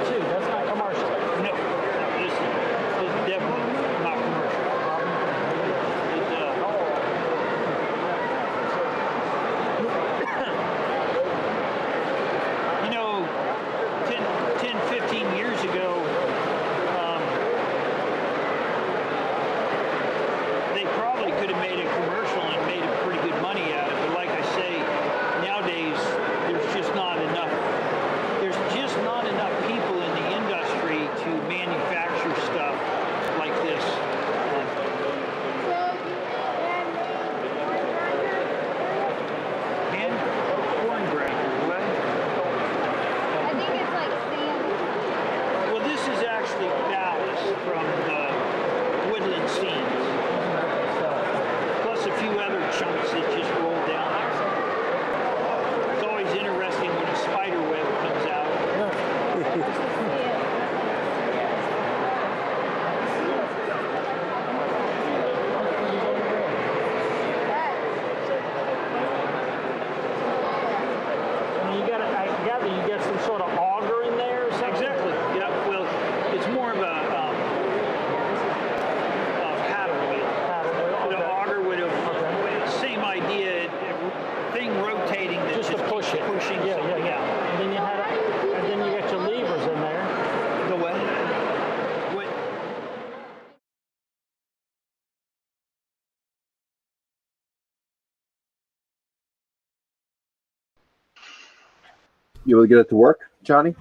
Too. That's not commercial. No, this is definitely not commercial. You know, 10, 15 years ago, they probably could have made a commercial and made a pretty good money out of it. But like I say, nowadays, there's just not enough. There's just not enough people in the industry to manufacture stuff like this. And corn grinder, what? I think it's like sand. Well, this is actually ballast from the woodland scenes, plus a few other chunks that just roll down there. It's always interesting when a spider web comes out. And I gather you get some sort of auger in there or something? Exactly. Yeah. Well, it's more of a paddle wheel. Paddle wheel, The okay. auger would have same idea, thing rotating that Just to push it. pushing. Yeah, something. yeah, yeah. And then you had and then you got your levers in there. The what? What? You able to get it to work, Johnny?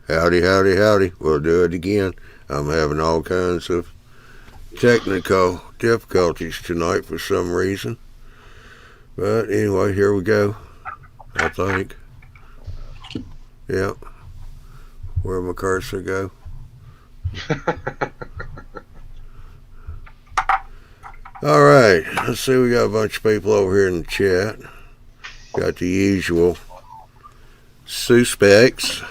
Howdy, howdy, howdy. We'll do it again. I'm having all kinds of technical difficulties tonight for some reason. But anyway, here we go. I think. Yep. Where'd my cursor go? All right. Let's see. We got a bunch of people over here in the chat. Got the usual suspects.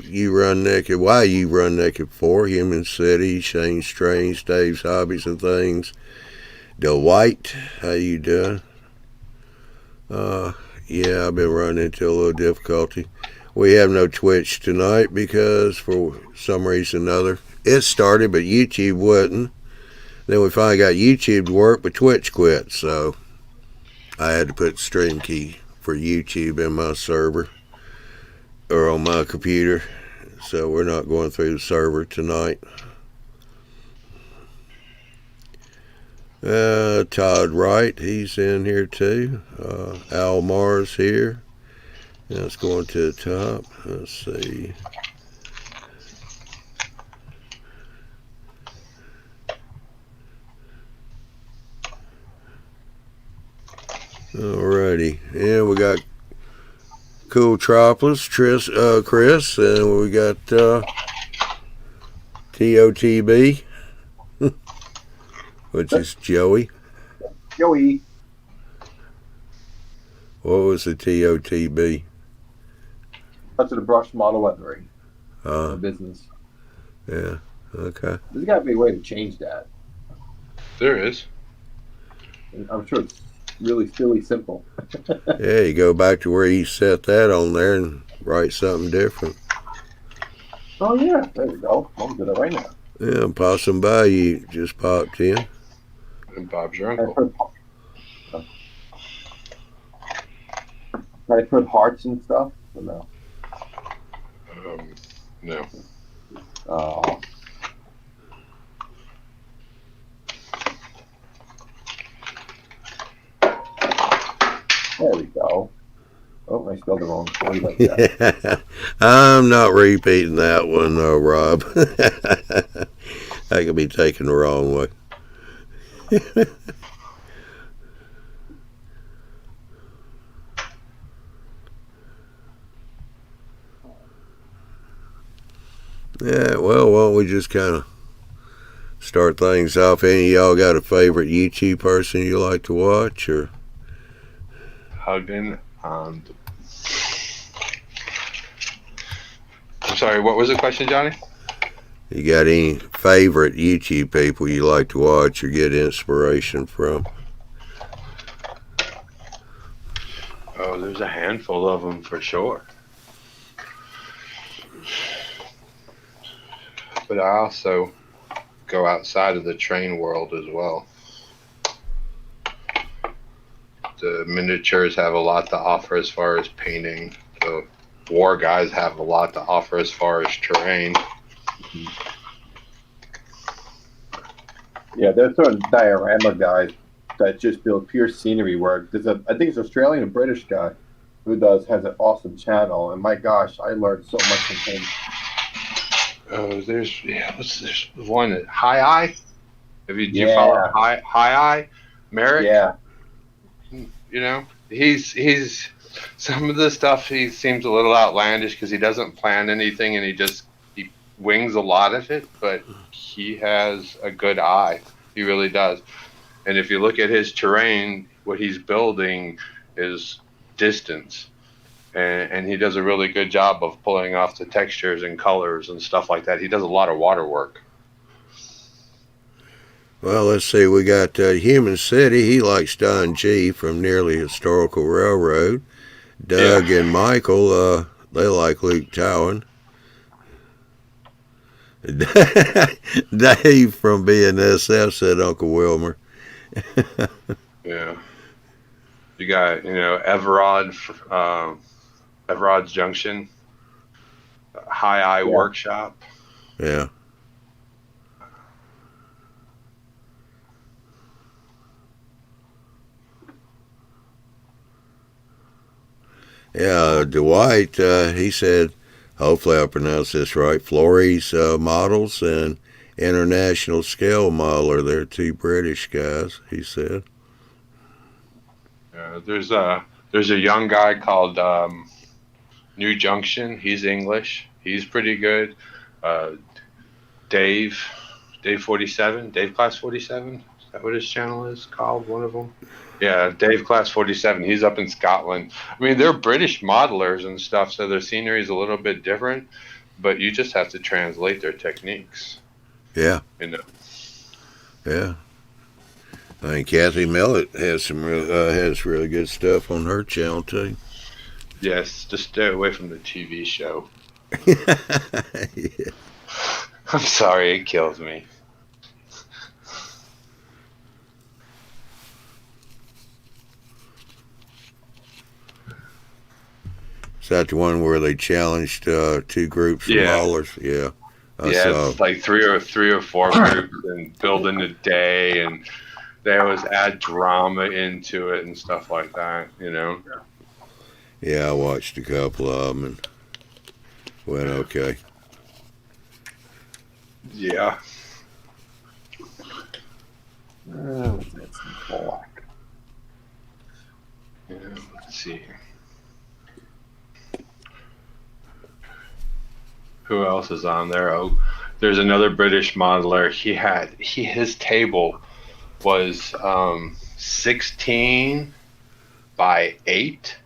You Run Naked. Why You Run Naked For? Human City, Shane Strange, Dave's Hobbies and Things. Dwight, how you doing? Yeah, I've been running into a little difficulty. We have no Twitch tonight because for some reason or another it started, but YouTube wouldn't. Then we finally got YouTube to work, but Twitch quit. So I had to put stream key for YouTube in my server or on my computer. So we're not going through the server tonight. Todd Wright, he's in here too. Al Mars here. Now it's going to the top. Let's see. Alrighty. Yeah, we got Cool Tropolis, Chris, and we got TOTB, which is Joey. Joey. What was the TOTB? Touch of the Brush Model Lettering. Business. Yeah, okay. There's got to be a way to change that. There is. And I'm sure it's really silly simple. Yeah, you go back to where you set that on there and write something different. Oh, yeah. There you go. I'm good at right now. Yeah, Possum Bayou just popped in. And Bob's your uncle. I put hearts and stuff? Or no? No. Oh. There we go. Oh, I spelled it wrong. Sorry about that. I'm not repeating that one, though, Rob. That could be taken the wrong way. Yeah, well, why don't we just kind of start things off? Any of y'all got a favorite YouTube person you like to watch, or? Huggin and... I'm sorry, what was the question, Johnny? You got any favorite YouTube people you like to watch or get inspiration from? Oh, there's a handful of them for sure. But I also go outside of the train world as well. The miniatures have a lot to offer as far as painting. The war guys have a lot to offer as far as terrain. Yeah, there's certain diorama guys that just build pure scenery work. I think it's an Australian and British guy who has an awesome channel, and my gosh, I learned so much from him. Oh, there's one at High Eye. Do you follow High Eye? Merrick? Yeah. You know, he's some of the stuff he seems a little outlandish because he doesn't plan anything and he wings a lot of it, but he has a good eye. He really does. And if you look at his terrain, what he's building is distance. And he does a really good job of pulling off the textures and colors and stuff like that. He does a lot of water work. Well, let's see. We got Human City. He likes Don G from Nearly Historical Railroad. Doug and Michael, they like Luke Towan. Dave from BNSF said Uncle Wilmer. Yeah. You got, Everard's Junction, High Eye Workshop. Yeah. Yeah, Dwight, he said, hopefully I pronounced this right, Flores Models and International Scale Modeler. They're two British guys, he said. There's a young guy called New Junction. He's English. He's pretty good. Dave 47, Dave Class 47. Is that what his channel is called? One of them. Yeah, Dave Class 47. He's up in Scotland. I mean, they're British modelers and stuff, so their scenery is a little bit different, but you just have to translate their techniques. Yeah. Yeah. I think Kathy Mellett has has really good stuff on her channel too. Yes, just stay away from the TV show. Yeah. I'm sorry, it kills me. Is that the one where they challenged two groups of ballers? Yeah. It's like three or four groups and building a day, and they always add drama into it and stuff like that, Yeah, I watched a couple of them and went okay. Yeah. Let's get some black. Yeah, let's see. Who else is on there? Oh, there's another British modeler. His table was 16 by 8,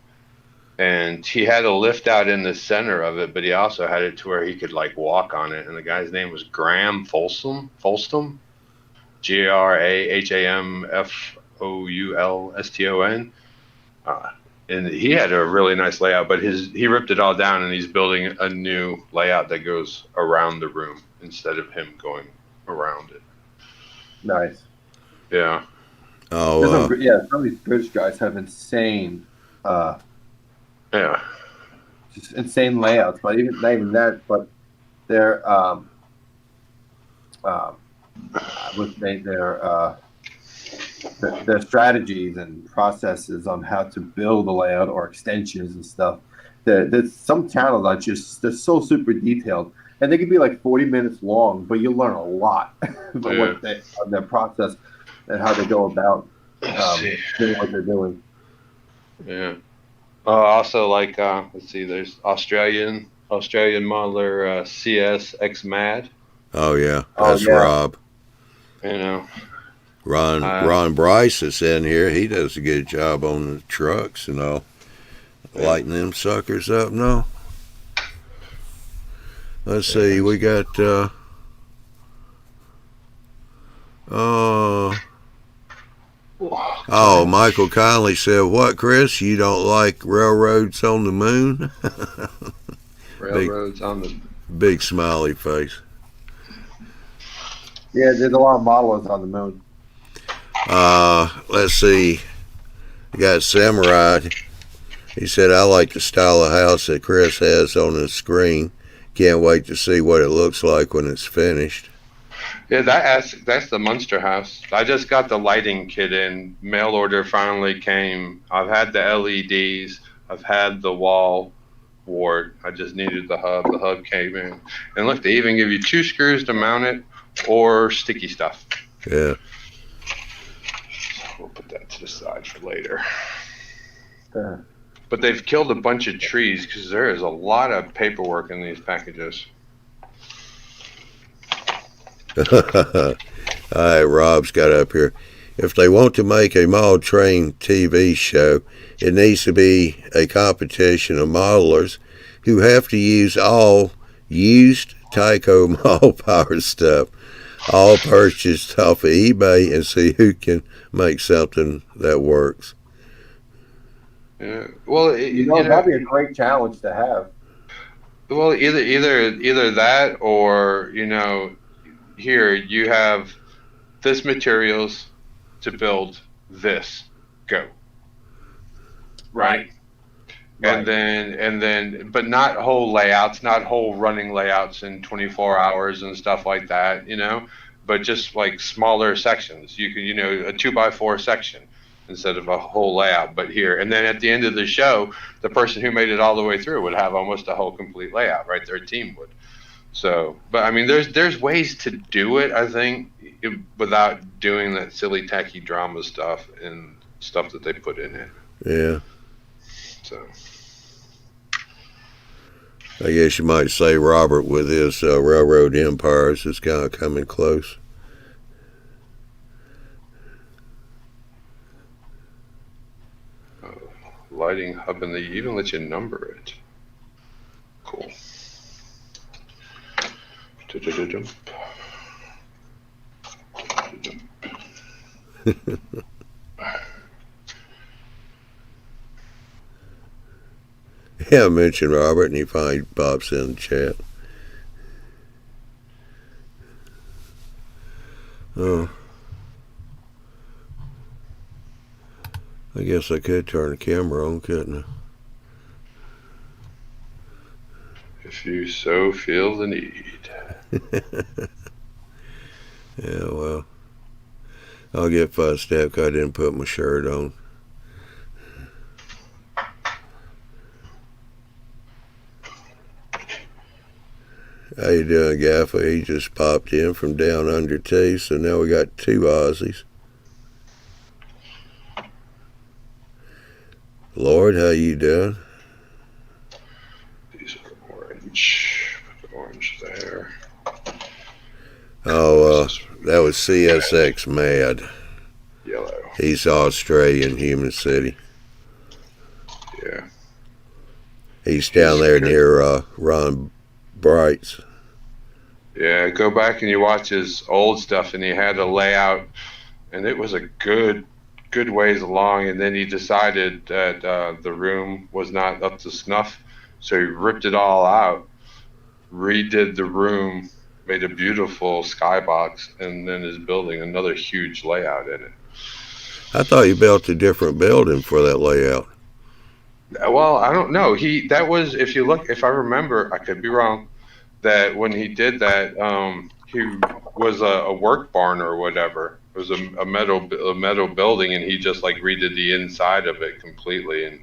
and he had a lift out in the center of it, but he also had it to where he could like walk on it. And the guy's name was Graham Folstom, GRAHAMFOULSTON. And he had a really nice layout, but he ripped it all down, and he's building a new layout that goes around the room instead of him going around it. Nice. Yeah. Oh, some of these British guys have insane, just insane layouts. But not even that, but their their strategies and processes on how to build a layout or extensions and stuff. There's some channels are they're so super detailed, and they can be like 40 minutes long, but you learn a lot about on their process and how they go about doing what they're doing. Yeah. Also, like let's see, there's Australian modeler CS X Mad. Oh yeah, that's Rob. Ron Bryce is in here. He does a good job on the trucks and all, lighting them suckers up. No. Let's see. We got. Oh, Michael Conley said, "What, Chris? You don't like railroads on the moon?" Railroads on the. Big smiley face. Yeah, there's a lot of models on the moon. Let's see. We got Samurai. He said, "I like the style of house that Chris has on the screen. Can't wait to see what it looks like when it's finished." Yeah, that's the Munster house. I just got the lighting kit in. Mail order finally came. I've had the LEDs. I've had the wall wart. I just needed the hub. The hub came in. And look, they even give you 2 screws to mount it or sticky stuff. Yeah. So we'll put that to the side for later. Uh, But they've killed a bunch of trees because there is a lot of paperwork in these packages. All right, Rob's got up here. If they want to make a model train TV show, it needs to be a competition of modelers who have to use all used Tyco model power stuff, all purchased off of eBay, and see who can make something that works. Yeah. Well, that'd be a great challenge to have. Well, either that or here you have this materials to build this. Go. Right. And then, but not whole layouts, not whole running layouts in 24 hours and stuff like that, but just like smaller sections. You can, a 2x4 section instead of a whole layout, but here. And then at the end of the show, the person who made it all the way through would have almost a whole complete layout, right? Their team would. So, but I mean, there's ways to do it, I think, without doing that silly tacky drama stuff and stuff that they put in it. Yeah. So. I guess you might say Robert with his railroad empires is kind of coming close. Lighting hub, and they even let you number it. Cool. Yeah, I mentioned Robert, and he finally pops in the chat. Oh. I guess I could turn the camera on, couldn't I? If you so feel the need. Yeah, well, I'll get fussed at because I didn't put my shirt on. How you doing, Gaffer? He just popped in from down under too, so now we got 2 Aussies. Lord, how you doing? These are orange. Put the orange there. Oh, that was CSX Mad. Yellow. He's Australian, Human City. Yeah. He's down there near Ron Bright's. Yeah, go back and you watch his old stuff, and he had a layout, and it was a good ways along, and then he decided that the room was not up to snuff, so he ripped it all out, redid the room, made a beautiful skybox, and then is building another huge layout in it. I thought you built a different building for that layout. Well, I don't know. That was, if you look, if I remember, I could be wrong, that when he did that, he was a work barn or whatever. It was a metal building, and he just like redid the inside of it completely and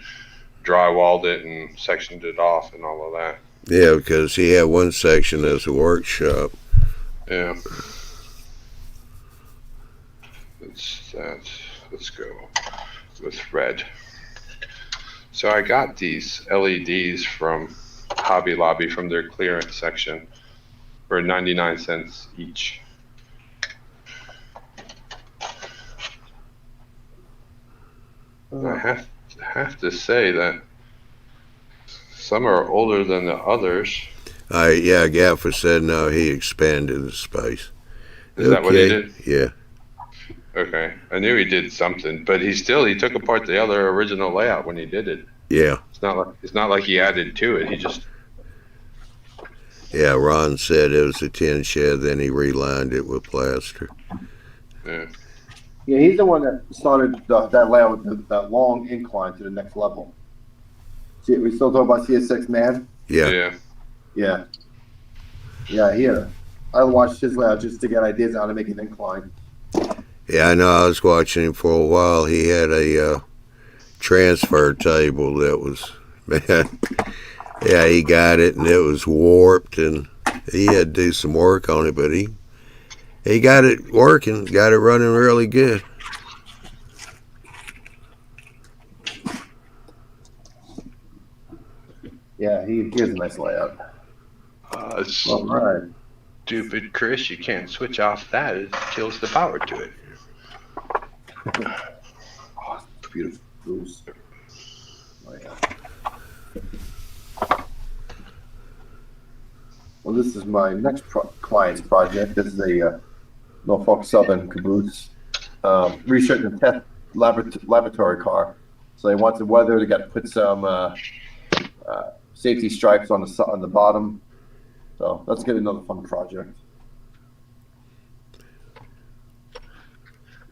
drywalled it and sectioned it off and all of that. Yeah, because he had one section as a workshop. Yeah. That's that. Let's go with red. So I got these LEDs from Hobby Lobby from their clearance section for 99 cents each. I have to say that some are older than the others. Yeah, Gaffer said no, he expanded the space. Is that what he did? Yeah. Okay, I knew he did something, but he took apart the other original layout when he did it. Yeah. It's not like he added to it. He just Yeah, Ron said it was a tin shed, then he relined it with plaster. yeah. Yeah, he's the one that started that layout with that long incline to the next level. See, we still talking about CS6 man? Yeah. Yeah. Yeah. I watched his layout just to get ideas on how to make an incline. Yeah, I know. I was watching him for a while. He had a transfer table that was, man, yeah, he got it and it was warped and he had to do some work on it, but he got it working, got it running really good. Yeah, he has a nice layout. All right. Stupid Chris, you can't switch off that. It kills the power to it. Oh, it's beautiful. Bruce. Oh, yeah. Well, this is my next client's project. This is a Norfolk Southern caboose research and test laboratory car. So they want the weather. They got to put some safety stripes on the bottom. So let's get another fun project.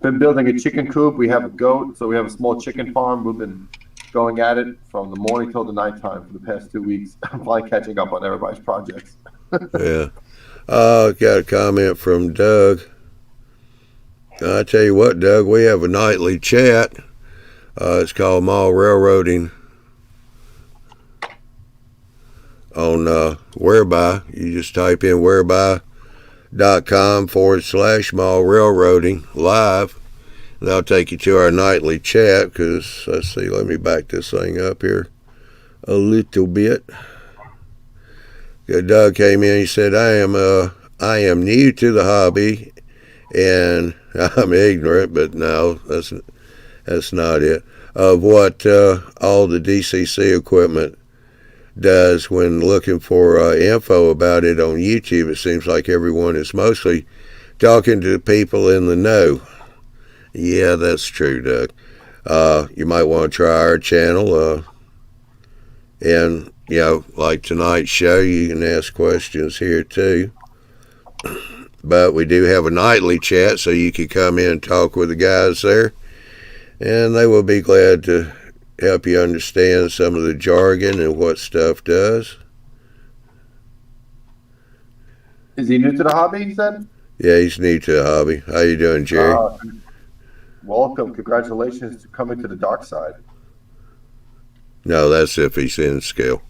Been building a chicken coop. We have a goat, so we have a small chicken farm. We've been going at it from the morning till the nighttime for the past 2 weeks. I'm finally catching up on everybody's projects. Yeah. Got a comment from Doug. I tell you what, Doug, we have a nightly chat. It's called Mall Railroading on Whereby. You just type in whereby.com/Mall Railroading live. That'll take you to our nightly chat because, let's see, let me back this thing up here a little bit. Doug came in, he said, I am new to the hobby and I'm ignorant, but no, that's not it, of what all the DCC equipment does when looking for info about it on YouTube. It seems like everyone is mostly talking to people in the know. Yeah, that's true, Doug. You might want to try our channel, and you know, like tonight's show, you can ask questions here too. But we do have a nightly chat, so you can come in and talk with the guys there, and they will be glad to help you understand some of the jargon and what stuff does. Is he new to the hobby, he said? Yeah, he's new to the hobby. How you doing, Jerry? Welcome. Congratulations to coming to the dark side. No, that's if he's in scale.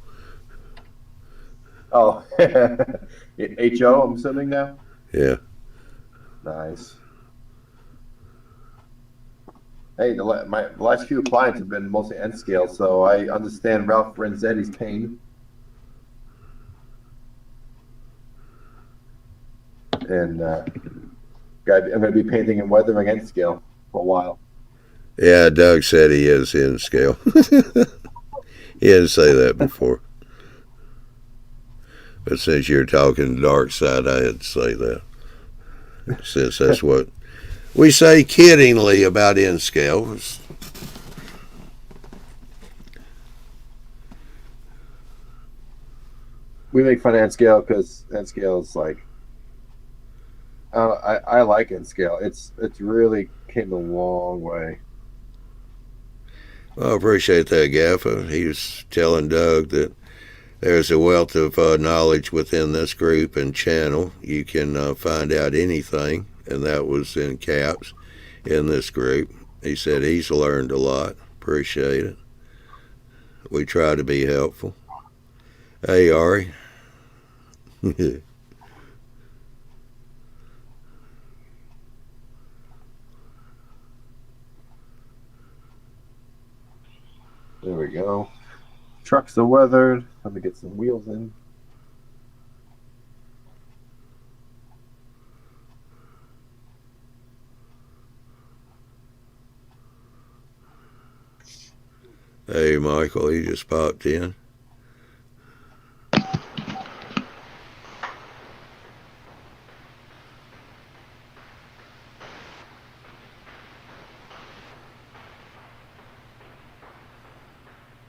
Oh, HO, I'm assuming now? Yeah. Nice. Hey, the last few clients have been mostly N scale, so I understand Ralph Renzetti's pain. And I'm going to be painting and weathering N scale for a while. Yeah, Doug said he is in scale. He didn't say that before. But since you're talking dark side, I had to say that. Since that's what we say kiddingly about N scale. We make fun of N scale because N scale is like, I like N scale. It's really came a long way. Well, I appreciate that, Gaffa. He was telling Doug that there's a wealth of knowledge within this group and channel. You can find out anything, and that was in caps in this group. He said he's learned a lot. Appreciate it. We try to be helpful. Hey, Ari. There we go. Trucks are weathered. Let me get some wheels in. Hey, Michael, he just popped in.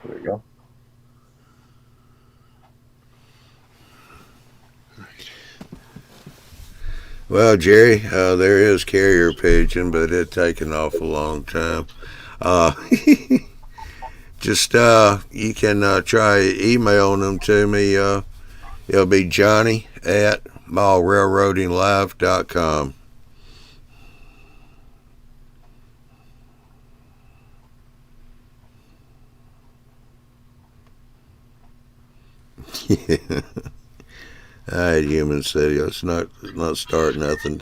There you go. Well, Jerry, there is carrier pigeon, but it taken off a long time. Uh, just you can try emailing them to me. It'll be Johnny@MallRailroadingLive.com. Yeah. All right, Human City. Let's not start nothing.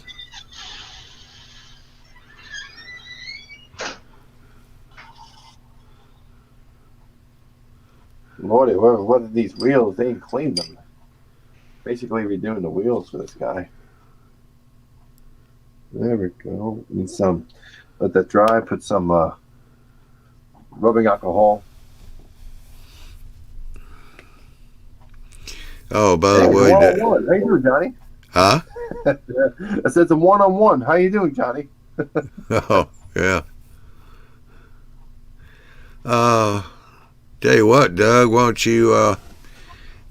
Lordy, what are these wheels? They ain't cleaned them. Basically redoing the wheels for this guy. There we go. Need some. Let that dry. Put some rubbing alcohol. Oh, by the way, One-on-one. How you doing, Johnny? huh? I said it's a one-on-one. How you doing, Johnny? Oh, yeah. Tell you what, Doug, why don't you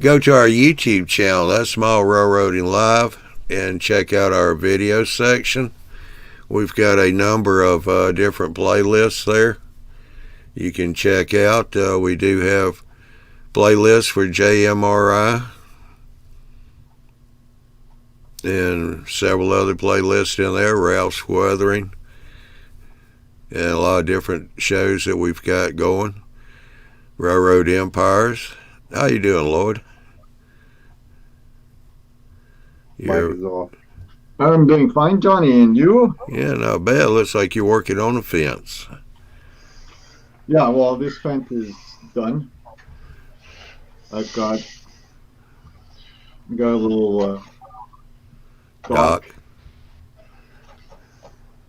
go to our YouTube channel, that's Small Railroading Live, and check out our video section. We've got a number of different playlists there you can check out. We do have playlists for JMRI and several other playlists in there, Ralph's Weathering, and a lot of different shows that we've got going. Railroad Empires. How you doing, Lloyd? Mic is off. I'm doing fine, Johnny, and you? Yeah, not bad. Looks like you're working on a fence. Yeah, well, this fence is done. I've got a little dock.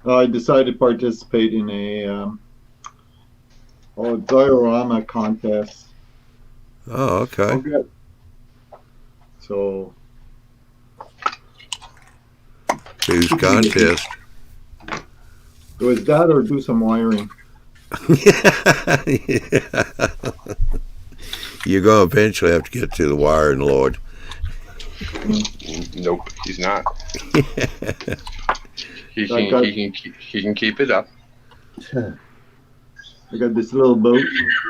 I decided to participate in a diorama contest. Oh, okay. Good. So, Whose contest? it was that or do some wiring. You're going to eventually have to get to the wiring, Lloyd. Nope, he's not. He can keep it up. I got this little boat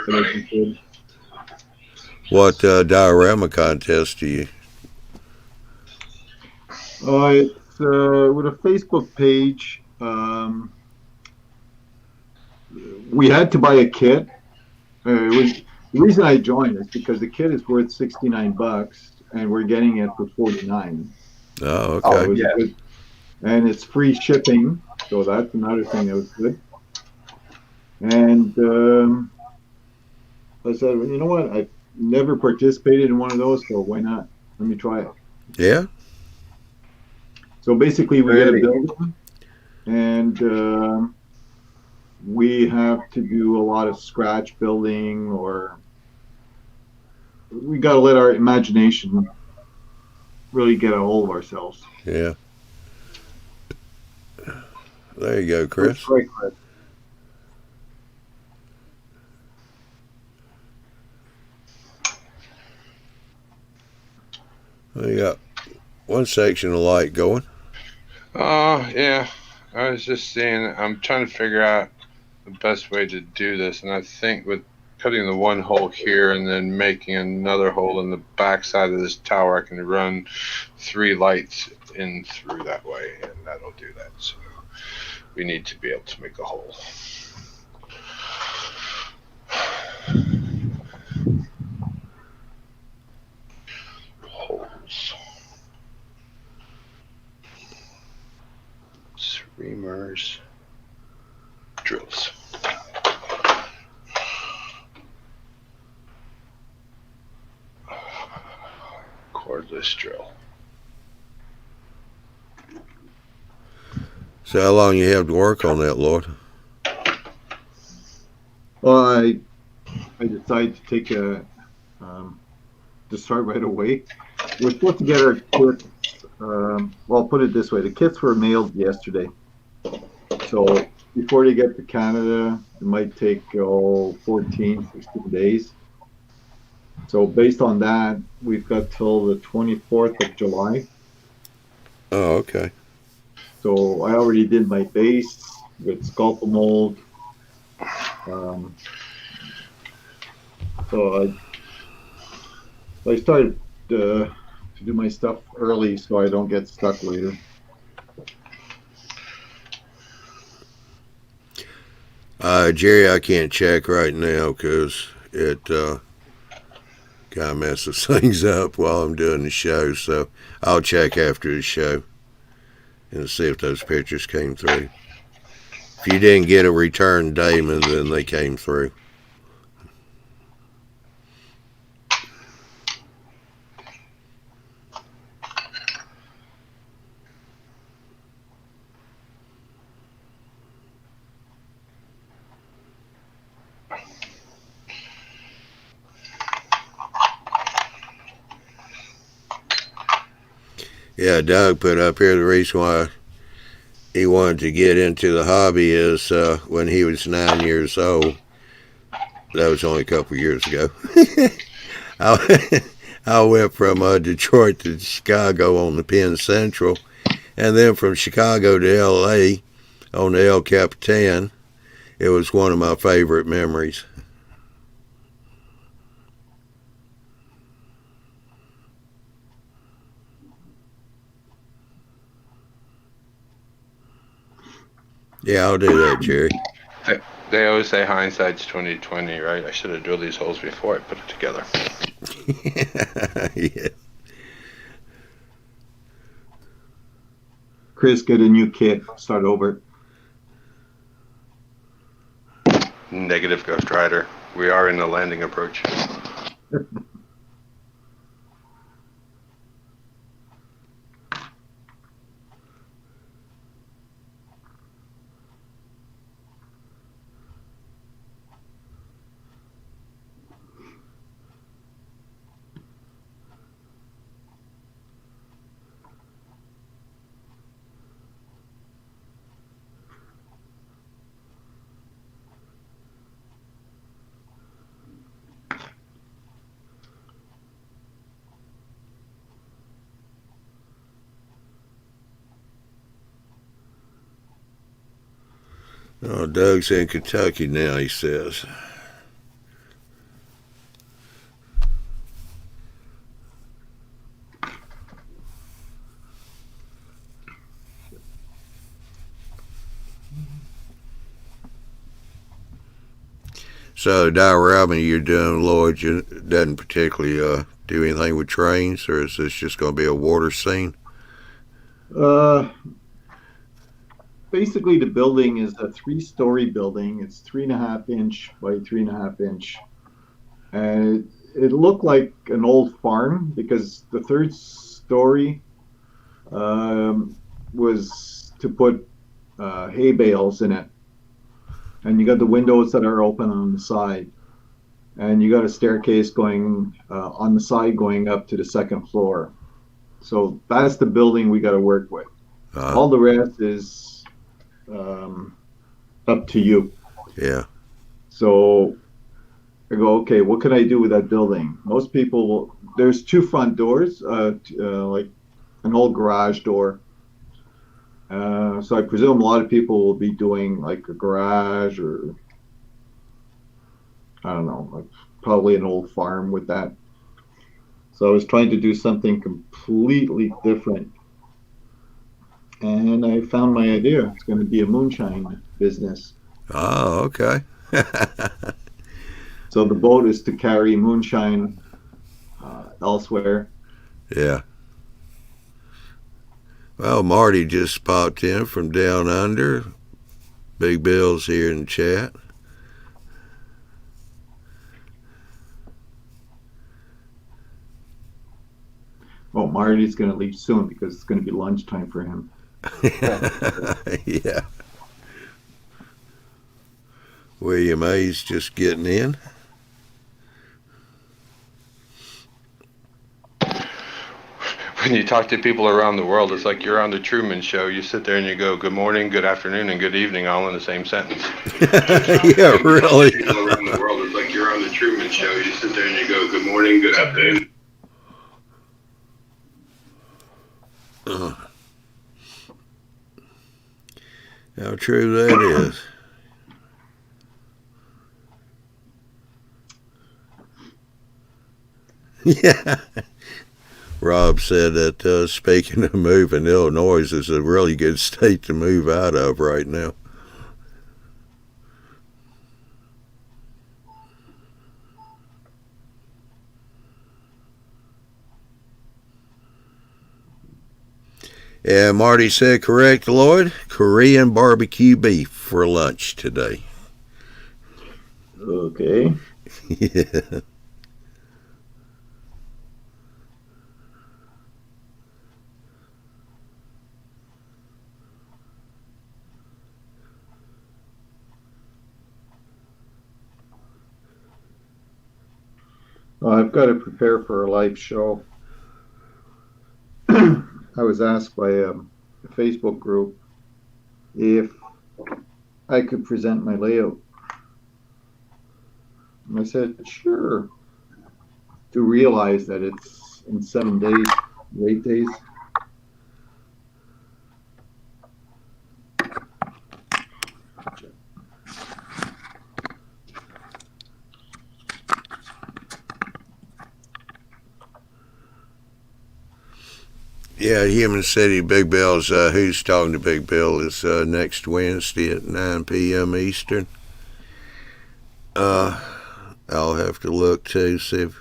that I just did. What diorama contest do you? It's with a Facebook page. We had to buy a kit. The reason I joined is because the kit is worth $69, and we're getting it for $49. Oh, okay. So yeah. And it's free shipping, so that's another thing that was good. And I said, well, you know what? I've never participated in one of those, so why not? Let me try it. Yeah. So basically, we get a building, and we have to do a lot of scratch building, or we got to let our imagination really get a hold of ourselves. Yeah. There you go, Chris. That's right, Chris. We got one section of light going. Yeah. I was just saying, I'm trying to figure out the best way to do this, and I think with cutting the one hole here and then making another hole in the back side of this tower, I can run 3 lights in through that way, and that'll do that. So we need to be able to make a hole. Holes. Reamers. Drills. Cordless drill. So how long you have to work on that, Lloyd? Well, I decided to take to start right away. We're supposed to get our kits. Well, I'll put it this way: the kits were mailed yesterday, so before they get to Canada, it might take 14, 16 days. So based on that, we've got till the 24th of July. Oh, okay. So I already did my base with Sculpta mold. So I started to do my stuff early so I don't get stuck later. Jerry, I can't check right now because it kind of messes things up while I'm doing the show. So I'll check after the show and see if those pictures came through. If you didn't get a return Damon, then they came through. Yeah, Doug put up here the reason why he wanted to get into the hobby is when he was 9 years old. That was only a couple years ago. I went from Detroit to Chicago on the Penn Central, and then from Chicago to L.A. on the El Capitan. It was one of my favorite memories. Yeah, I'll do that, Jerry. They always say hindsight's 20/20, right? I should have drilled these holes before I put it together. Yeah. Chris, get a new kit. Start over. Negative, Ghost Rider. We are in the landing approach. Oh, Doug's in Kentucky now, he says. So, diorama you're doing, Lloyd, you doesn't particularly do anything with trains, or is this just going to be a water scene? Basically, the building is a 3-story building. It's 3.5 inch by 3.5 inch. And it looked like an old farm because the 3rd story was to put hay bales in it. And you got the windows that are open on the side. And you got a staircase going on the side going up to the 2nd floor. So that's the building we got to work with. All the rest is up to you. Yeah. So I go, okay, what can I do with that building? Most people, there's 2 front doors, like an old garage door. So I presume a lot of people will be doing like a garage or, I don't know, like probably an old farm with that. So I was trying to do something completely different. And I found my idea. It's going to be a moonshine business. Oh, okay. So the boat is to carry moonshine elsewhere. Yeah. Well, Marty just popped in from down under. Big Bill's here in the chat. Well, Marty's going to leave soon because it's going to be lunchtime for him. Yeah. William A's just getting in. when you talk to people around the world, it's like you're on the Truman Show. You sit there and you go, good morning, good afternoon, and good evening, all in the same sentence. Yeah, really. People around the world, it's like you're on the Truman Show. You sit there and you go, good morning, good afternoon. How true that is. Yeah. Rob said that speaking of moving, Illinois is a really good state to move out of right now. And Marty said, correct, Lloyd, Korean barbecue beef for lunch today. Okay. Yeah. Well, I've got to prepare for a live show. I was asked by a Facebook group if I could present my layout. And I said, sure. To realize that it's in 7 days, 8 days. Yeah, Human City Big Bill's Who's Talking to Big Bill is next Wednesday at 9 p.m. Eastern. I'll have to look too, see if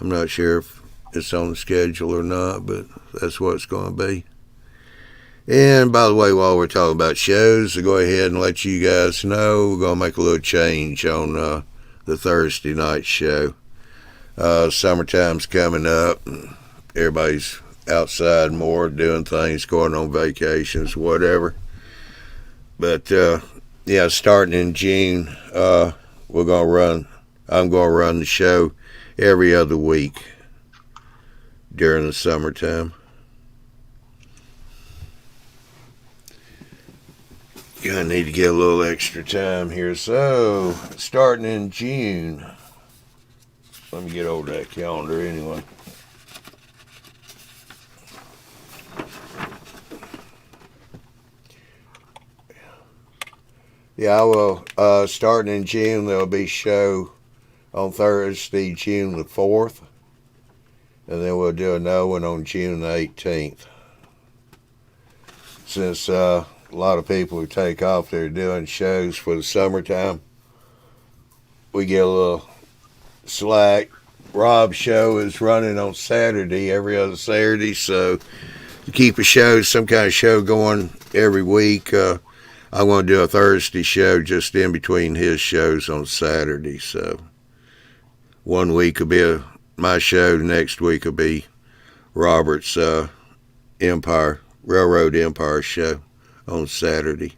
I'm not sure if it's on the schedule or not, but that's what it's going to be. And by the way, while we're talking about shows, I'll go ahead and let you guys know we're going to make a little change on the Thursday night show. Summertime's coming up. Everybody's outside more, doing things, going on vacations, whatever. But yeah, starting in June, I'm going to run the show every other week during the summertime. Gonna need to get a little extra time here. So, starting in June, let me get over that calendar anyway. Yeah, I will. Starting in June, there'll be a show on Thursday, June the 4th. And then we'll do another one on June the 18th. Since a lot of people who take off, they're doing shows for the summertime, we get a little slack. Rob's show is running on Saturday, every other Saturday. So to keep a show, some kind of show going every week, I'm going to do a Thursday show just in between his shows on Saturday. So one week will be my show, the next week will be Robert's Railroad Empire show on Saturday.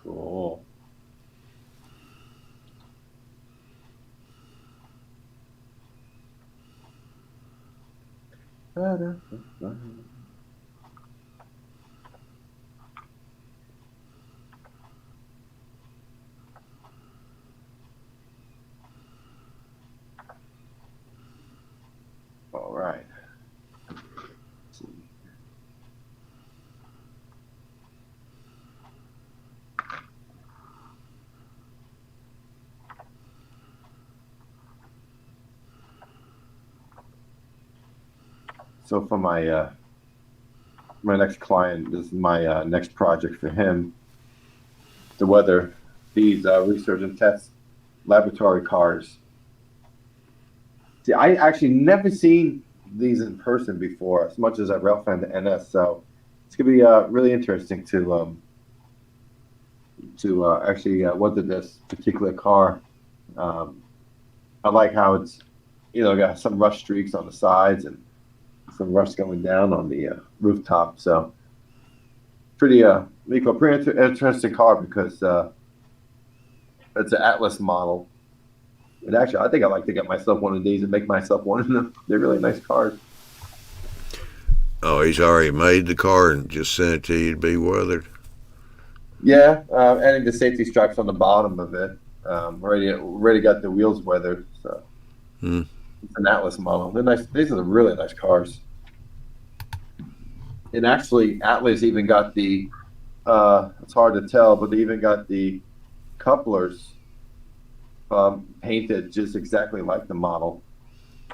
Cool. All right. Let's see. So for my next client, this is my next project for him. The weather, these research and test laboratory cars. See, I actually never seen these in person before, as much as I rail fan the NS. So it's gonna be really interesting to actually look at this particular car. I like how it's got some rust streaks on the sides and some rust going down on the rooftop. So pretty interesting car because it's an Atlas model. And actually, I think I'd like to get myself one of these and make myself one of them. They're really nice cars. Oh, he's already made the car and just sent it to you to be weathered. Yeah, adding the safety stripes on the bottom of it. Already got the wheels weathered. So it's an Atlas model. They're nice. These are really nice cars. And actually, Atlas even got the. It's hard to tell, but they even got the couplers painted just exactly like the model.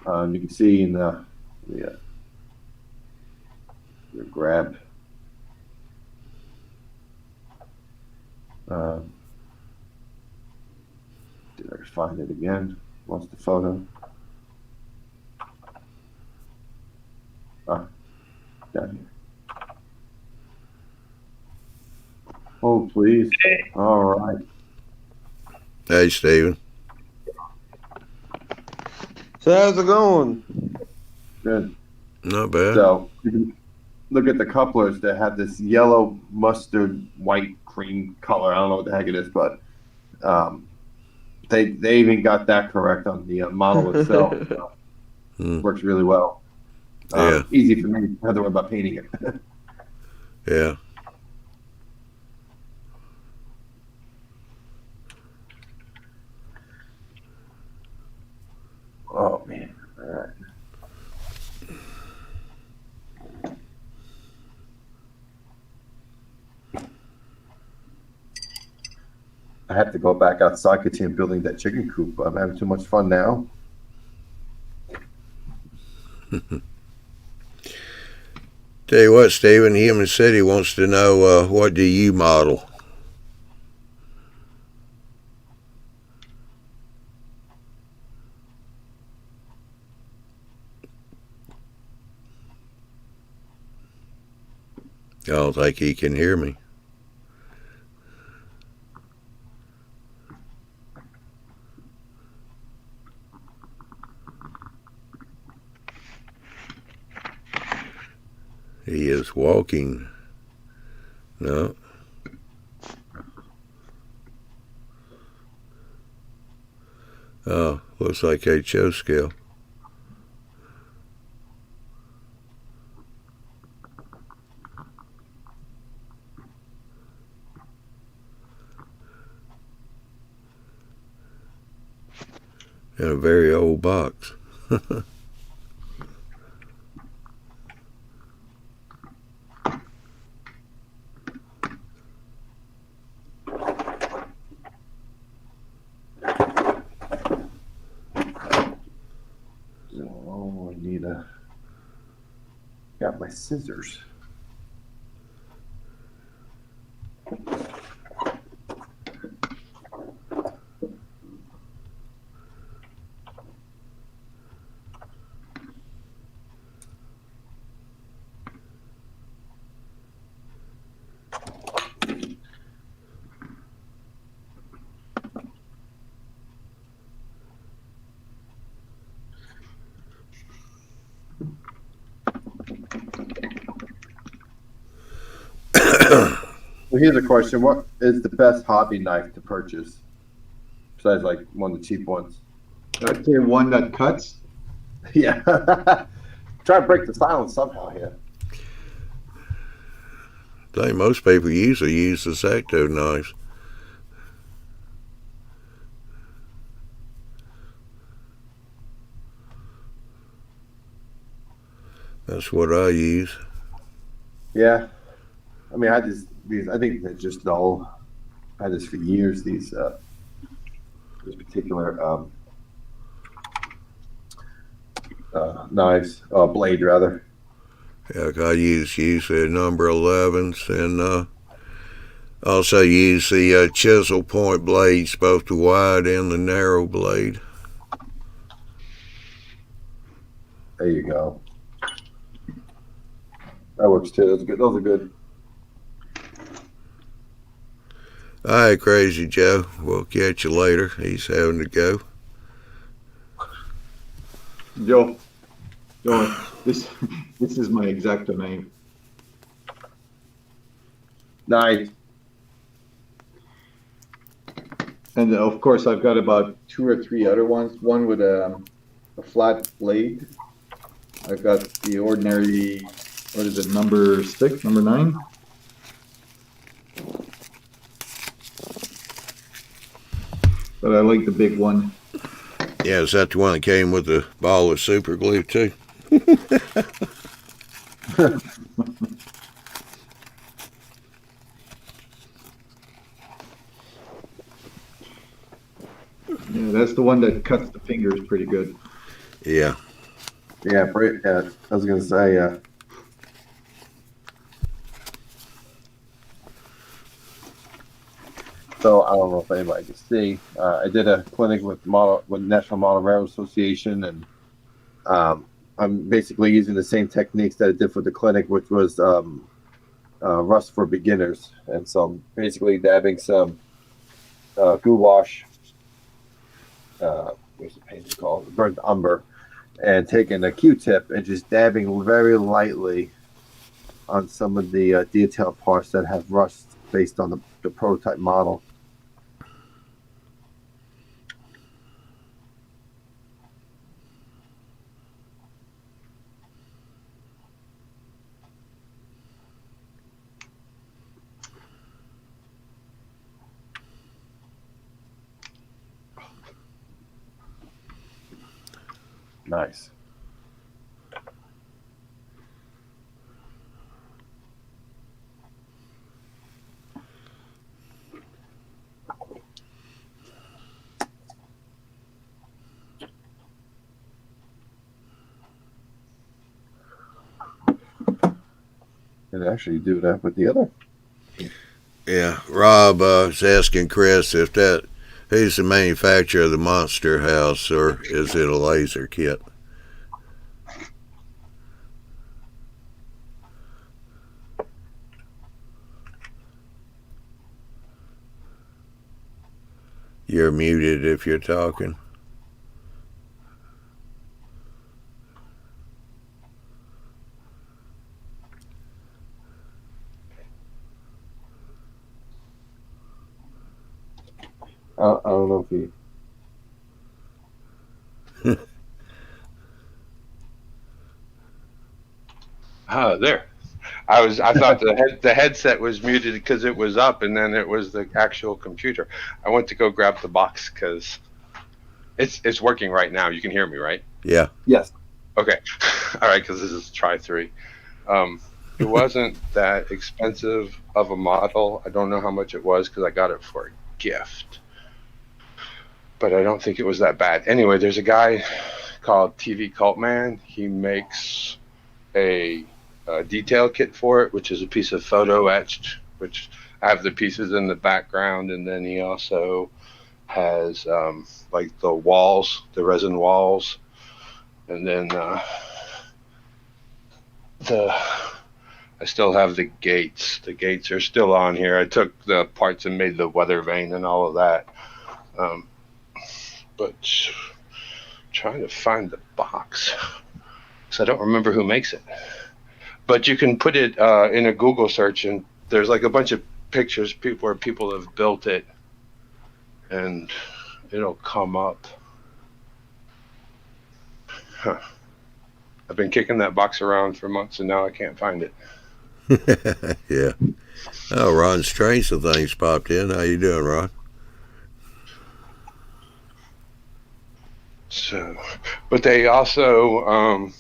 You can see in the grab. Did I find it again? Lost the photo. Down here. Oh, please. All right. Hey, Steven. So how's it going? Good. Not bad. So you can look at the couplers that have this yellow, mustard, white, cream color. I don't know what the heck it is, but they even got that correct on the model itself. So works really well. Yeah. Easy for me. I have to worry about painting it. Yeah. Oh man. All right. I have to go back outside, continue building that chicken coop. I'm having too much fun now. Tell you what, Steven, Human City wants to know what do you model? I don't think he can hear me. He is walking. No. Oh, looks like HO scale. In a very old box. Oh, I need got my scissors. Well, here's a question: what is the best hobby knife to purchase? Besides, like one of the cheap ones. I'd say one that cuts. Yeah. Try to break the silence somehow here. I think most people usually use the X-Acto knives. That's what I use. Yeah. I mean, I think they're just dull. I had this for years. This particular knives, blade rather. Yeah, I use the number 11s and also use the chisel point blades, both the wide and the narrow blade. There you go. That works too. Those are good. Those are good. All right, Crazy Joe. We'll catch you later. He's having to go. Joe, this is my exacto name. Nice. And of course, I've got about 2 or 3 other ones. One with a flat blade. I've got the ordinary, what is it, number 6, number 9? But I like the big one. Yeah, is that the one that came with the ball of super glue too? Yeah, that's the one that cuts the fingers pretty good. Yeah. Yeah, I was gonna say, yeah. So I don't know if anybody can see. I did a clinic with National Model Railroad Association, and I'm basically using the same techniques that I did for the clinic, which was rust for beginners. And so I'm basically dabbing some gouache, what's the paint called? Burnt umber, and taking a Q-tip and just dabbing very lightly on some of the detail parts that have rust based on the prototype model. Nice. And actually do that with the other. Yeah. Rob is asking Chris if who's the manufacturer of the Monster House, or is it a laser kit? You're muted if you're talking. I don't know if he. There. I thought the headset was muted because it was up, and then it was the actual computer. I went to go grab the box because it's working right now. You can hear me, right? Yeah. Yes. Okay. All right, because this is try 3. It wasn't that expensive of a model. I don't know how much it was because I got it for a gift, but I don't think it was that bad. Anyway, there's a guy called TV Cult Man. He makes a detail kit for it, which is a piece of photo etched, which I have the pieces in the background, and then he also has like the walls, the resin walls, and then I still have the gates. The gates are still on here. I took the parts and made the weather vane and all of that. But trying to find the box, so I don't remember who makes it. But you can put it in a Google search, and there's like a bunch of pictures where people have built it, and it'll come up. Huh. I've been kicking that box around for months, and now I can't find it. Yeah. Oh, Ron Strange of things popped in. How you doing, Ron? So, but they also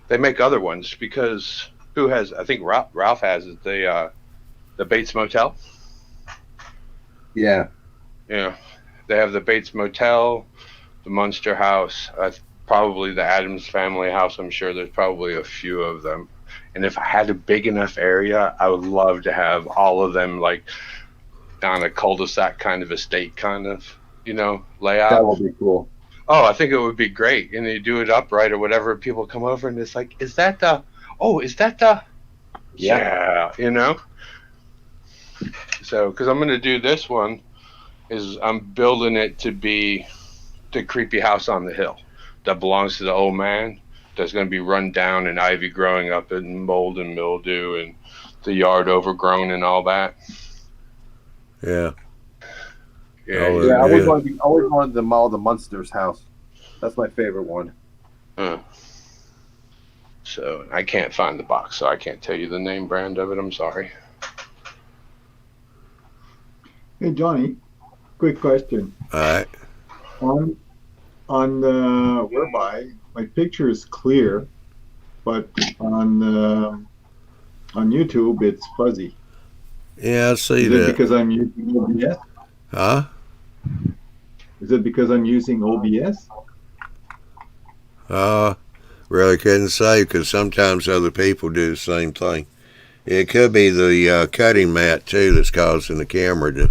they make other ones, because who has? I think Ralph has it. The Bates Motel. Yeah. Yeah, they have the Bates Motel, the Munster House, probably the Addams Family House. I'm sure there's probably a few of them. And if I had a big enough area, I would love to have all of them like on a cul-de-sac kind of estate kind of, layout. That would be cool. Oh, I think it would be great. And you do it upright or whatever. People come over and it's like, is that the yeah, you know. So, because I'm going to do this one, is I'm building it to be the creepy house on the hill that belongs to the old man. That's going to be run down and ivy growing up and mold and mildew and the yard overgrown and all that. Yeah. Yeah, Oh, Yeah, I yeah. always wanted to model the Munsters house. That's my favorite one. So I can't find the box, so I can't tell you the name brand of it. I'm sorry. Hey, Johnny, quick question. All right. On the whereby my picture is clear, but on YouTube it's fuzzy. Yeah, I see Is it that. because I'm using OBS? Huh? Is it because I'm using OBS? Really couldn't say because sometimes other people do the same thing. It could be the cutting mat too that's causing the camera to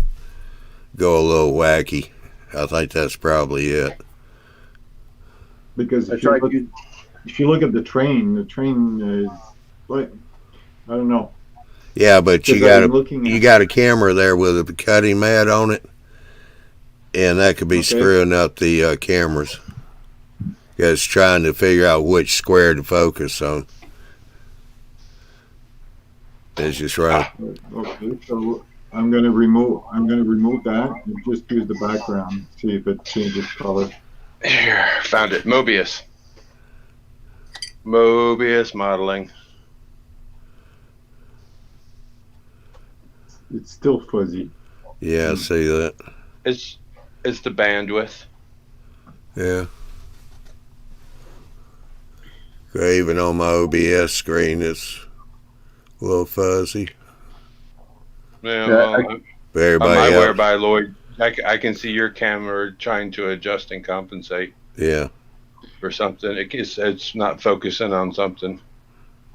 go a little wacky. I think that's probably it. Because I if you, tried look, using, if you look at the train is like, I don't know. Yeah, but you Because I'm got looking you at- got a camera there with a cutting mat on it, and that could be Okay. screwing up the cameras. It's trying to figure out which square to focus on. It's just right. Okay, so I'm gonna remove that and just use the background. See if it changes color. Here, found it. Mobius. Mobius modeling. It's still fuzzy. Yeah, I see that. It's the bandwidth. Yeah. Even on my OBS screen, it's a little fuzzy. Yeah, Yeah, well, But on everybody my else, whereby, Lloyd, I can see your camera trying to adjust and compensate yeah. for something. It's not focusing on something.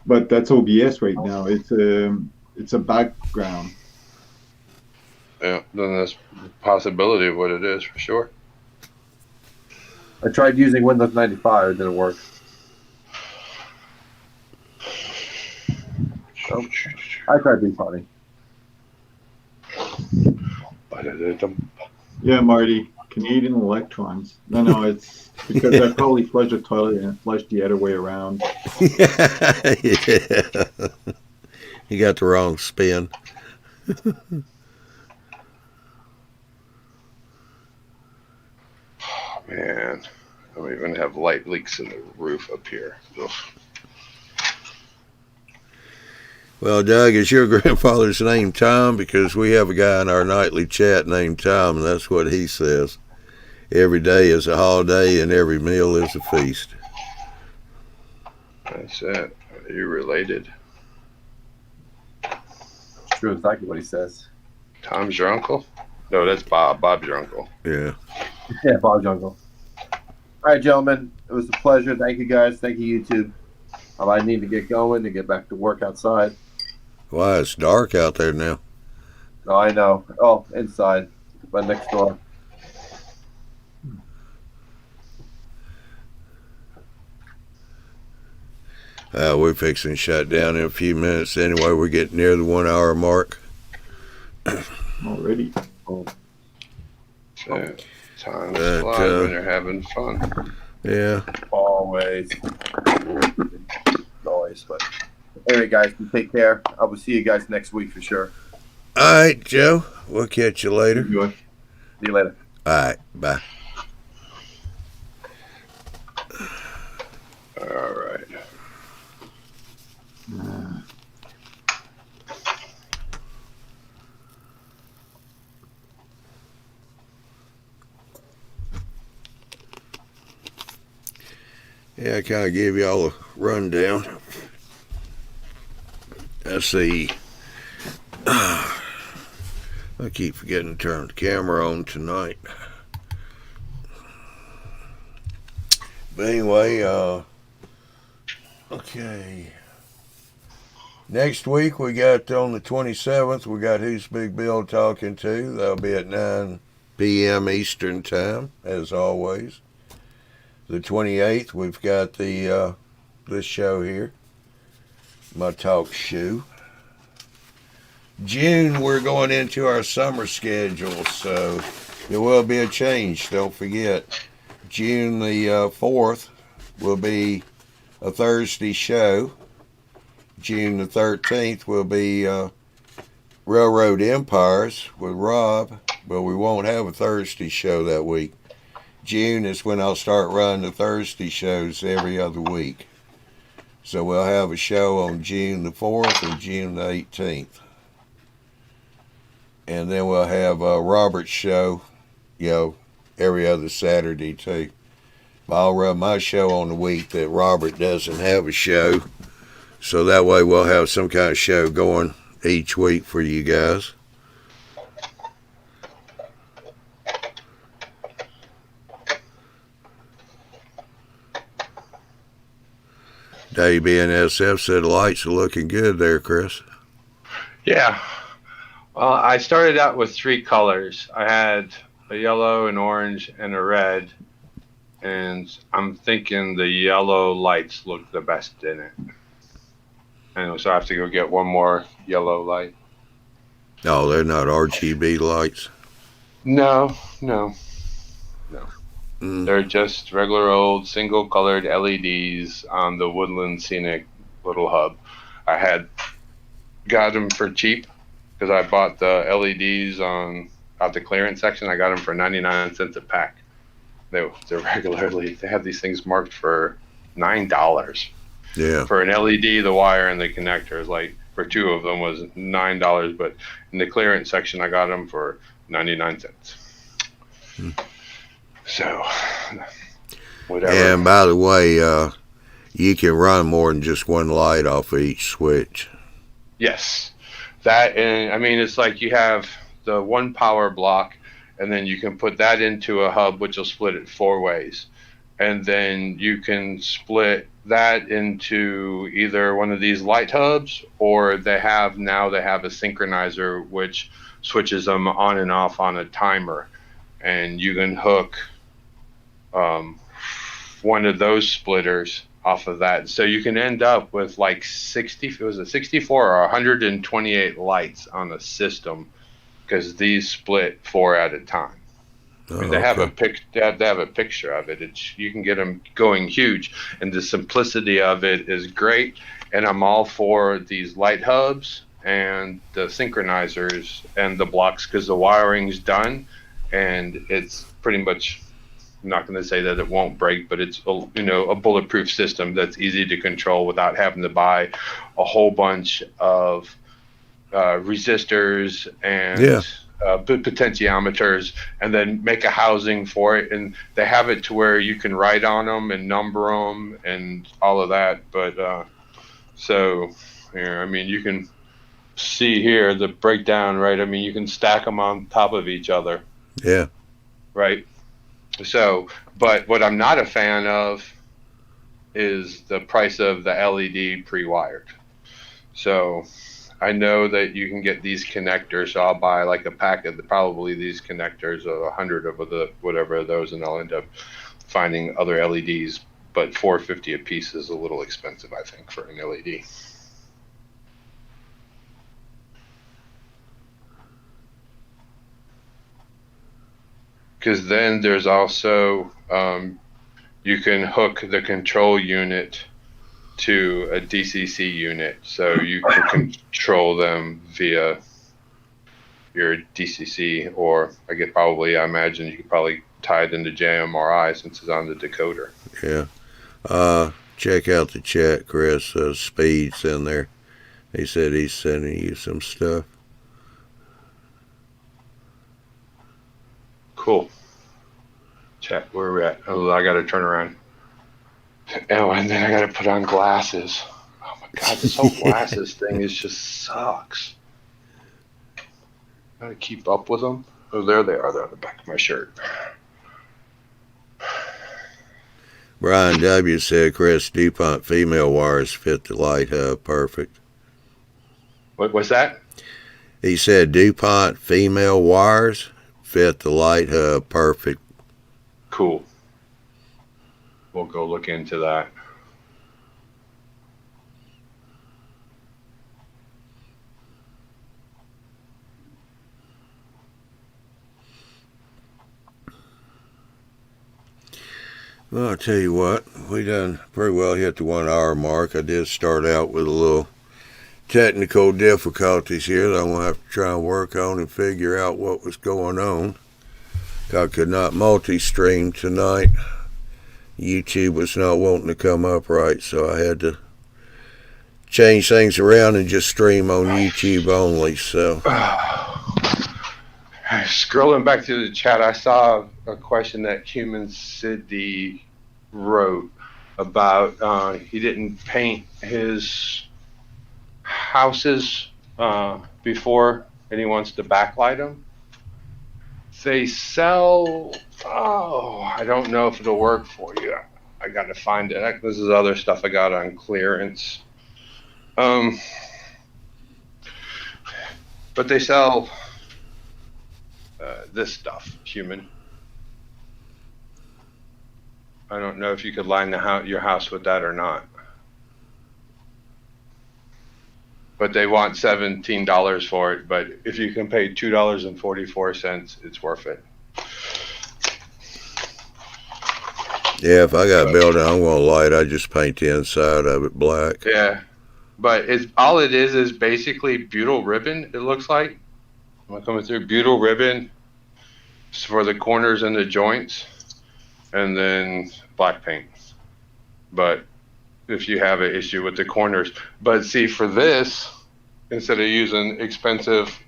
But that's OBS right now. It's a background. Yeah, then that's a possibility of what it is for sure. I tried using Windows 95. It didn't work. So, I tried being funny. Yeah, Marty, Canadian electrons. No, it's because I probably flushed the toilet and flushed the other way around. Yeah. You got the wrong spin. Man, I don't even have light leaks in the roof up here. Ugh. Well, Doug, is your grandfather's name Tom? Because we have a guy in our nightly chat named Tom, and that's what he says. Every day is a holiday, and every meal is a feast. That's it. Are you related? It's true, exactly what he says. Tom's your uncle? No, that's Bob. Bob's your uncle. Yeah. Yeah, Bob Jungle. All right, gentlemen. It was a pleasure. Thank you, guys. Thank you, YouTube. I need to get going to get back to work outside. Why, it's dark out there now. Oh, I know. Oh, inside. But next door. We're fixing to shut down in a few minutes. Anyway, we're getting near the 1 hour mark. Already. So, time But, flies when you're having fun. Yeah. Always. Always. But anyway, guys, you take care. I will see you guys next week for sure. All right, Joe. We'll catch you later. Enjoy. See you later. All right. Bye. All right. Yeah, I kind of gave you all a rundown. Let's see. I keep forgetting to turn the camera on tonight. But anyway, okay. Next week we got on the 27th, we got Who's Big Bill talking to. That'll be at 9 p.m. Eastern Time, as always. The 28th, we've got the this show here, my talk show. June, we're going into our summer schedule, so there will be a change. Don't forget, June the 4th will be a Thursday show. June the 13th will be Railroad Empires with Rob, but we won't have a Thursday show that week. June is when I'll start running the Thursday shows every other week. So we'll have a show on June the 4th and June the 18th. And then we'll have Robert's show, every other Saturday too. I'll run my show on the week that Robert doesn't have a show. So that way we'll have some kind of show going each week for you guys. WBNSF said lights are looking good there, Chris. Yeah. Well, I started out with 3 colors. I had a yellow, an orange, and a red. And I'm thinking the yellow lights look the best in it. And so I have to go get one more yellow light. No, they're not RGB lights. No. Mm. They're just regular old single colored LEDs on the Woodland Scenic little hub. I had got them for cheap because I bought the LEDs at the clearance section. I got them for 99 cents a pack. They're regularly, they have these things marked for $9. Yeah. For an LED, the wire and the connectors, like for 2 of them was $9, but in the clearance section, I got them for 99 cents. Hmm. So, whatever. And by the way, you can run more than just one light off of each switch. Yes. That, and I mean, it's like you have the one power block, and then you can put that into a hub, which will split it 4 ways. And then you can split that into either one of these light hubs, or they have a synchronizer which switches them on and off on a timer. And you can hook one of those splitters off of that. So you can end up with like 64 or 128 lights on the system, because these split 4 at a time. I mean, they have a picture of it. You can get them going huge, and the simplicity of it is great. And I'm all for these light hubs and the synchronizers and the blocks, because the wiring's done, and it's pretty much, I'm not going to say that it won't break, but it's a bulletproof system that's easy to control without having to buy a whole bunch of resistors and potentiometers, and then make a housing for it. And they have it to where you can write on them and number them and all of that. But so here, I mean, you can see here the breakdown, right? I mean, you can stack them on top of each other. Yeah. Right. So, but what I'm not a fan of is the price of the LED pre-wired. So I know that you can get these connectors, so I'll buy like a pack of probably these connectors, 100 of whatever of those, and I'll end up finding other LEDs. But $4.50 a piece is a little expensive, I think, for an LED. Because then there's also, you can hook the control unit to a DCC unit, so you can control them via your DCC, or I imagine you could probably tie it into JMRI since it's on the decoder. Yeah. Check out the chat, Chris. Speed's in there. He said he's sending you some stuff. Cool. Chat, where are we at? Oh, I got to turn around. Oh, and then I got to put on glasses. Oh my God, this whole glasses thing just sucks. Got to keep up with them. Oh, there they are. They're on the back of my shirt. Brian W. said, Chris, DuPont female wires fit the light hub perfect. What was that? He said DuPont female wires fit the light hub perfect. Cool. We'll go look into that. Well, I'll tell you what, we done pretty well hit the 1 hour mark. I did start out with a little technical difficulties here that I'm going to have to try and work on and figure out what was going on. I could not multi-stream tonight. YouTube was not wanting to come up right, so I had to change things around and just stream on YouTube only. So Scrolling back to the chat, I saw a question that Human City wrote about he didn't paint his houses before and he wants to backlight them. They sell, I don't know if it'll work for you. I gotta find it. This is other stuff I got on clearance. But they sell this stuff, Human. I don't know if you could line your house with that or not. But they want $17 for it. But if you can pay $2.44, it's worth it. yeah, if I got a building I'm going to light, I just paint the inside of it black. Yeah, but all it is basically butyl ribbon. It looks like I'm coming through butyl ribbon for the corners and the joints, and then black paint. But if you have an issue with the corners, but see, for this, instead of using expensive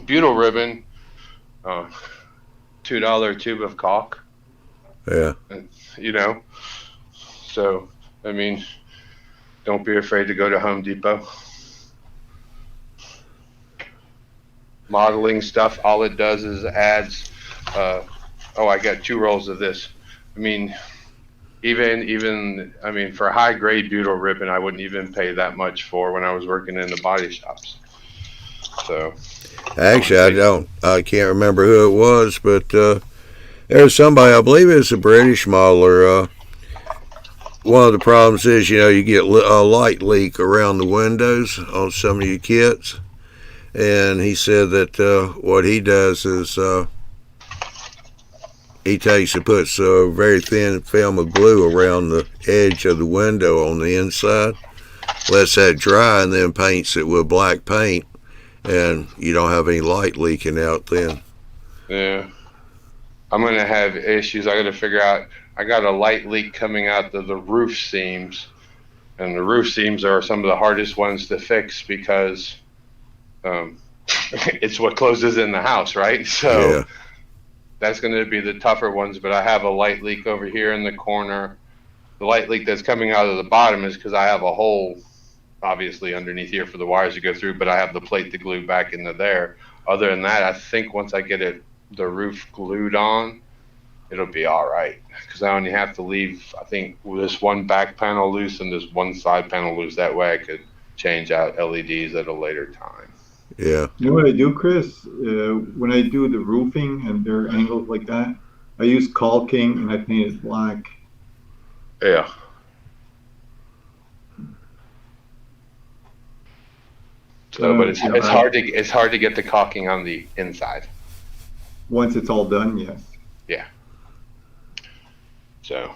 butyl ribbon, $2 tube of caulk. Yeah. You know, so I mean, don't be afraid to go to Home Depot. Modeling stuff, all it does is adds. I got 2 rolls of this. I mean, even I mean, for high grade butyl ribbon, I wouldn't even pay that much for when I was working in the body shops. So Actually, I can't remember who it was, but there's somebody, I believe it's a British modeler. One of the problems is, you get a light leak around the windows on some of your kits. And he said that what he does is he takes and puts a very thin film of glue around the edge of the window on the inside, lets that dry, and then paints it with black paint, and you don't have any light leaking out then. yeah, I'm gonna have issues. I got to figure out. I got a light leak coming out of the roof seams, and the roof seams are some of the hardest ones to fix because it's what closes in the house, right? So Yeah. that's going to be the tougher ones. But I have a light leak over here in the corner. The light leak that's coming out of the bottom is because I have a hole, obviously, underneath here for the wires to go through, but I have the plate to glue back into there. Other than that, I think once I get the roof glued on, it'll be all right. Because I only have to leave, I think, this one back panel loose and this one side panel loose. That way I could change out LEDs at a later time. Yeah. You know what I do, Chris? When I do the roofing and they're angled like that, I use caulking and I paint it black. Yeah. So, but it's hard to get the caulking on the inside. Once it's all done, yes. Yeah. So,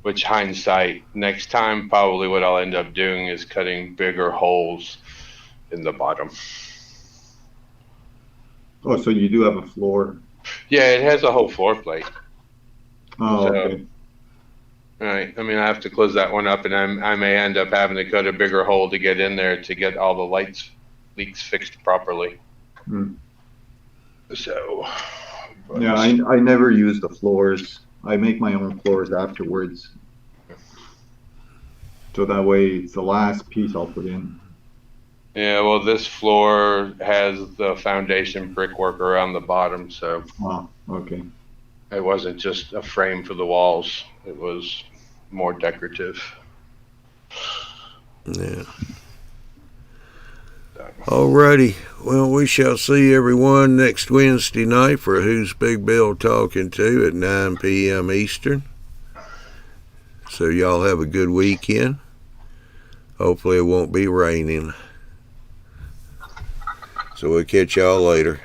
which hindsight, next time probably what I'll end up doing is cutting bigger holes in the bottom. Oh, so you do have a floor. Yeah, it has a whole floor plate. Oh, So- okay. Right. I mean, I have to close that one up, and I may end up having to cut a bigger hole to get in there to get all the leaks fixed properly. Hmm. So. but- Yeah, I never use the floors. I make my own floors afterwards. So that way it's the last piece I'll put in. Yeah, well, this floor has the foundation brickwork around the bottom, so Oh, okay. it wasn't just a frame for the walls. It was more decorative. Yeah. Alrighty. Well, we shall see everyone next Wednesday night for Who's Big Bill Talking To at 9 p.m. Eastern. So y'all have a good weekend. Hopefully it won't be raining. So we'll catch y'all later.